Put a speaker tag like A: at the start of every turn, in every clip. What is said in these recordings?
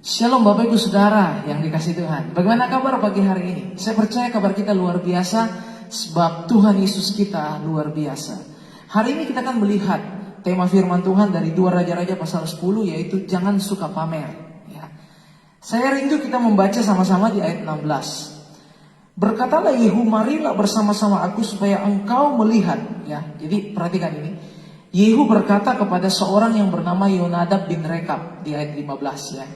A: Shalom Bapak Ibu Saudara yang dikasihi Tuhan. Bagaimana kabar pagi hari ini? Saya percaya kabar kita luar biasa sebab Tuhan Yesus kita luar biasa. Hari ini kita akan melihat tema firman Tuhan dari 2 Raja-Raja pasal 10, yaitu jangan suka pamer. Ya. Saya rindu kita membaca sama-sama di ayat 16. Berkatalah Yehu, marilah bersama-sama aku supaya engkau melihat. Ya, jadi perhatikan ini. Yehu berkata kepada seorang yang bernama Yonadab bin Rekab di ayat 15 ya.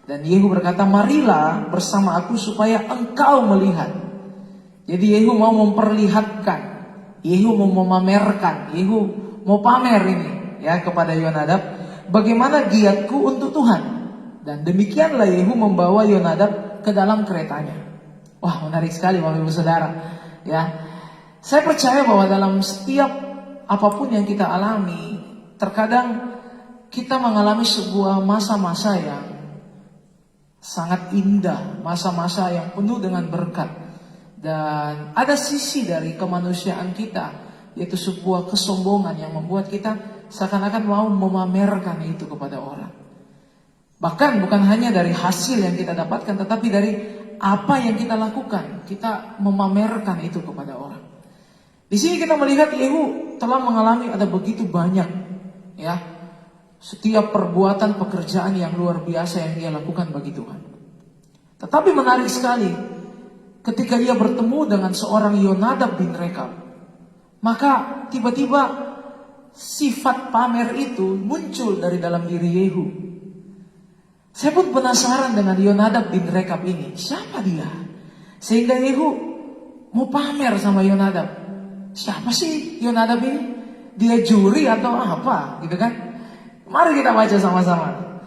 A: Dan Yehu berkata, marilah bersama aku supaya engkau melihat. Jadi Yehu mau memperlihatkan, Yehu mau memamerkan, Yehu mau pamer ini ya kepada Yonadab bagaimana giatku untuk Tuhan. Dan demikianlah Yehu membawa Yonadab ke dalam keretanya. Wah, menarik sekali Bapak Ibu Saudara. Ya, saya percaya bahwa dalam setiap apapun yang kita alami, terkadang kita mengalami sebuah masa-masa yang sangat indah, masa-masa yang penuh dengan berkat. Dan ada sisi dari kemanusiaan kita, yaitu sebuah kesombongan yang membuat kita seakan-akan mau memamerkan itu kepada orang. Bahkan bukan hanya dari hasil yang kita dapatkan, tetapi dari apa yang kita lakukan, kita memamerkan itu kepada orang. Di sini kita melihat Yehu telah mengalami ada begitu banyak ya, setiap perbuatan pekerjaan yang luar biasa yang dia lakukan bagi Tuhan. Tetapi menarik sekali, ketika ia bertemu dengan seorang Yonadab bin Rekab, maka tiba-tiba sifat pamer itu muncul dari dalam diri Yehu. Saya pun penasaran dengan Yonadab bin Rekab ini, siapa dia? Sehingga Yehu mau pamer sama Yonadab. Siapa sih Yonadab ini? Dia juri atau apa gitu kan? Mari kita baca sama-sama.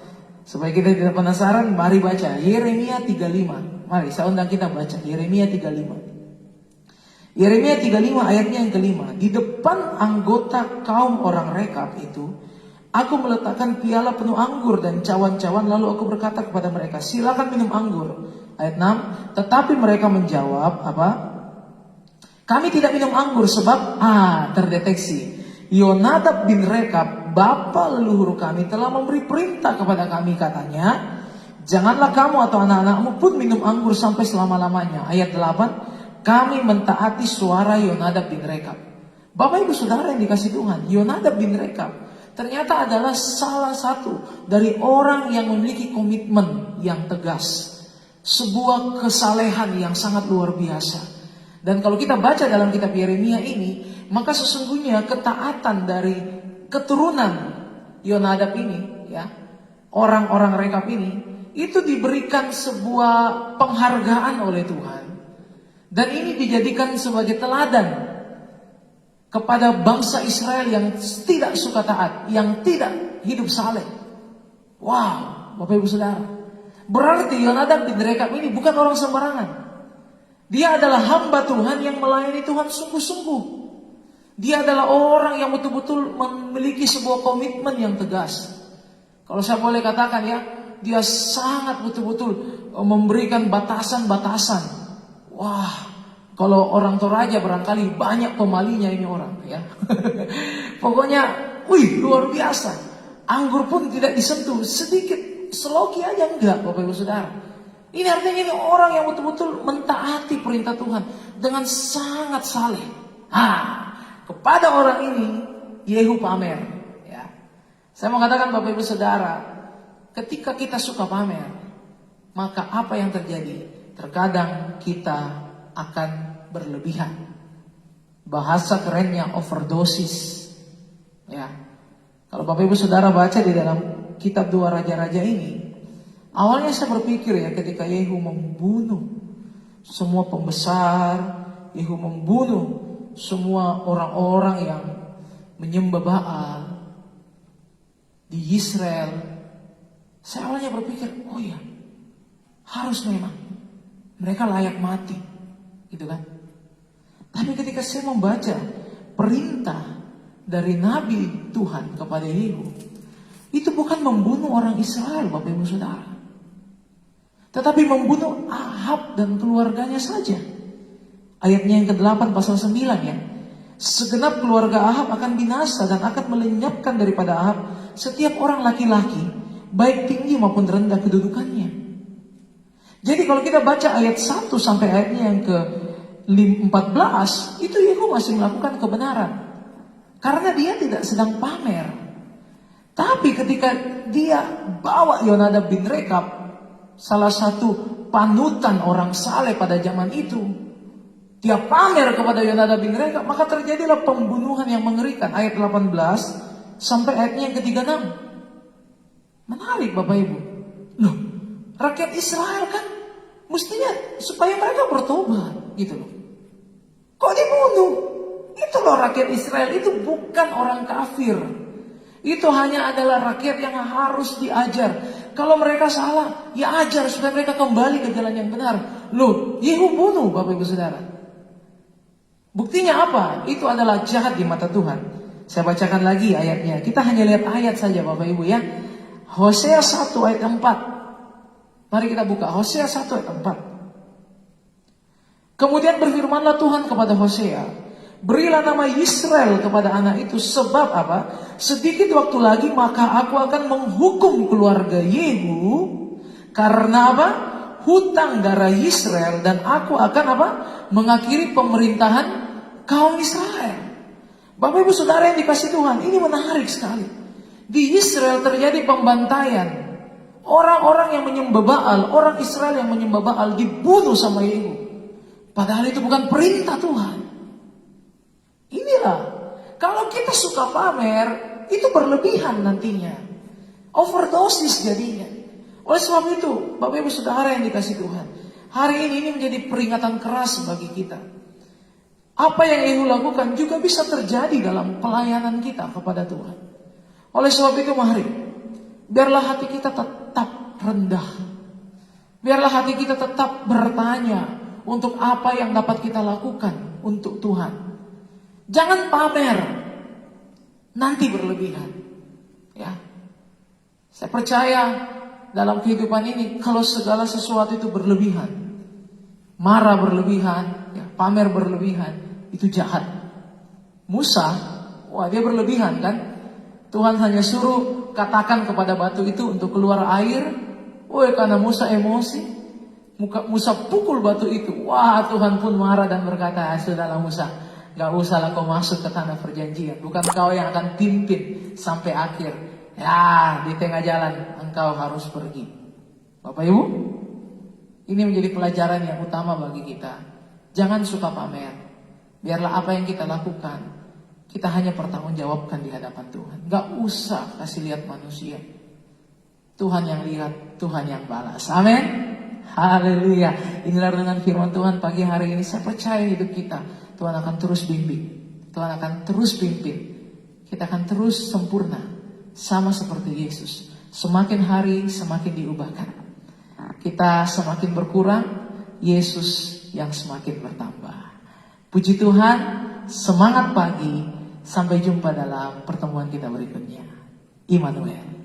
A: Supaya kita tidak penasaran, mari baca Yeremia 35. Mari saya undang kita baca Yeremia 35. Yeremia 35 ayatnya yang kelima. Di depan anggota kaum orang Rekab itu, aku meletakkan piala penuh anggur dan cawan-cawan, lalu aku berkata kepada mereka, silakan minum anggur. Ayat 6. Tetapi mereka menjawab apa? Kami tidak minum anggur sebab terdeteksi Yonadab bin Rekab, bapa leluhur kami, telah memberi perintah kepada kami, katanya, janganlah kamu atau anak-anakmu pun minum anggur sampai selama-lamanya. Ayat 8, kami mentaati suara Yonadab bin Rekab. Bapak Ibu Saudara yang dikasih Tuhan, Yonadab bin Rekab ternyata adalah salah satu dari orang yang memiliki komitmen yang tegas, sebuah kesalehan yang sangat luar biasa. Dan kalau kita baca dalam kitab Yeremia ini, maka sesungguhnya ketaatan dari keturunan Yonadab ini, ya, orang-orang Rekab ini, itu diberikan sebuah penghargaan oleh Tuhan. Dan ini dijadikan sebagai teladan kepada bangsa Israel yang tidak suka taat, yang tidak hidup saleh. Wow, Bapak Ibu Saudara. Berarti Yonadab bin Rekab ini bukan orang sembarangan. Dia adalah hamba Tuhan yang melayani Tuhan sungguh-sungguh. Dia adalah orang yang betul-betul memiliki sebuah komitmen yang tegas. Kalau saya boleh katakan ya, dia sangat betul-betul memberikan batasan-batasan. Wah, kalau orang Toraja barangkali banyak pemalinya ini orang ya. Pokoknya, luar biasa. Anggur pun tidak disentuh, sedikit seloki aja enggak, Bapak Ibu Saudara. Ini artinya ini orang yang betul-betul mentaati perintah Tuhan dengan sangat saleh. Kepada orang ini Yehu pamer. Ya. Saya mau katakan Bapak Ibu Saudara, ketika kita suka pamer, maka apa yang terjadi? Terkadang kita akan berlebihan. Bahasa kerennya overdosis. Ya. Kalau Bapak Ibu Saudara baca di dalam kitab 2 Raja-Raja ini, awalnya saya berpikir ya, ketika Yehu membunuh semua pembesar, Yehu membunuh semua orang-orang yang menyembah Baal di Israel, saya awalnya berpikir, oh ya, harus memang mereka layak mati, gitu kan? Tapi ketika saya membaca perintah dari Nabi Tuhan kepada Yehu, itu bukan membunuh orang Israel, Bapak Ibu Saudara, tetapi membunuh Ahab dan keluarganya saja. Ayatnya yang ke-8 pasal 9 ya. Segenap keluarga Ahab akan binasa dan akan melenyapkan daripada Ahab setiap orang laki-laki baik tinggi maupun rendah kedudukannya. Jadi kalau kita baca ayat 1 sampai ayatnya yang ke 14, itu Yehu masih melakukan kebenaran. Karena dia tidak sedang pamer. Tapi ketika dia bawa Yonadab bin Rekab, salah satu panutan orang saleh pada zaman itu, dia pamer kepada Yonadab bin Rekab, maka terjadilah pembunuhan yang mengerikan. Ayat 18 sampai ayatnya yang ke-36. Menarik Bapak Ibu. Loh, rakyat Israel kan mestinya supaya mereka bertobat gitu loh. Kok dibunuh? Itu loh rakyat Israel, itu bukan orang kafir. Itu hanya adalah rakyat yang harus diajar. Kalau mereka salah, ya ajar supaya mereka kembali ke jalan yang benar. Loh, Yehu bunuh Bapak Ibu Saudara. Buktinya apa? Itu adalah jahat di mata Tuhan. Saya bacakan lagi ayatnya. Kita hanya lihat ayat saja Bapak Ibu ya. Hosea 1 ayat 4. Mari kita buka Hosea 1 ayat 4. Kemudian berfirmanlah Tuhan kepada Hosea, berilah nama Israel kepada anak itu, sebab apa? Sedikit waktu lagi maka aku akan menghukum keluarga Yehu karena apa? Hutang darah Israel, dan aku akan apa? Mengakhiri pemerintahan kaum Israel. Bapak Ibu Saudara yang dikasih Tuhan, ini menarik sekali. Di Israel terjadi pembantaian. Orang-orang yang menyembah Baal, orang Israel yang menyembah Baal dibunuh sama Yehu. Padahal itu bukan perintah Tuhan. Inilah, kalau kita suka pamer, itu berlebihan nantinya. Overdosis jadinya. Oleh sebab itu, Bapak Ibu Saudara yang dikasih Tuhan, hari ini menjadi peringatan keras bagi kita. Apa yang Yehu lakukan juga bisa terjadi dalam pelayanan kita kepada Tuhan. Oleh sebab itu mari, biarlah hati kita tetap rendah. Biarlah hati kita tetap bertanya untuk apa yang dapat kita lakukan untuk Tuhan. Jangan pamer, nanti berlebihan. Ya, saya percaya dalam kehidupan ini kalau segala sesuatu itu berlebihan, marah berlebihan, ya, pamer berlebihan, itu jahat. Musa, wah dia berlebihan kan? Tuhan hanya suruh katakan kepada batu itu untuk keluar air. Wah, karena Musa emosi, Musa pukul batu itu. Wah, Tuhan pun marah dan berkata, sudahlah Musa, gak usahlah kau masuk ke tanah perjanjian. Bukan kau yang akan pimpin sampai akhir. Ya, di tengah jalan engkau harus pergi. Bapak Ibu, ini menjadi pelajaran yang utama bagi kita. Jangan suka pamer. Biarlah apa yang kita lakukan, kita hanya pertanggungjawabkan di hadapan Tuhan. Gak usah kasih lihat manusia. Tuhan yang lihat, Tuhan yang balas. Amin. Haleluya. Inilah renungan firman Tuhan pagi hari ini. Saya percaya hidup kita, Tuhan akan terus bimbing. Tuhan akan terus pimpin. Kita akan terus sempurna. Sama seperti Yesus. Semakin hari semakin diubahkan. Kita semakin berkurang, Yesus yang semakin bertambah. Puji Tuhan, semangat pagi. Sampai jumpa dalam pertemuan kita berikutnya. Immanuel.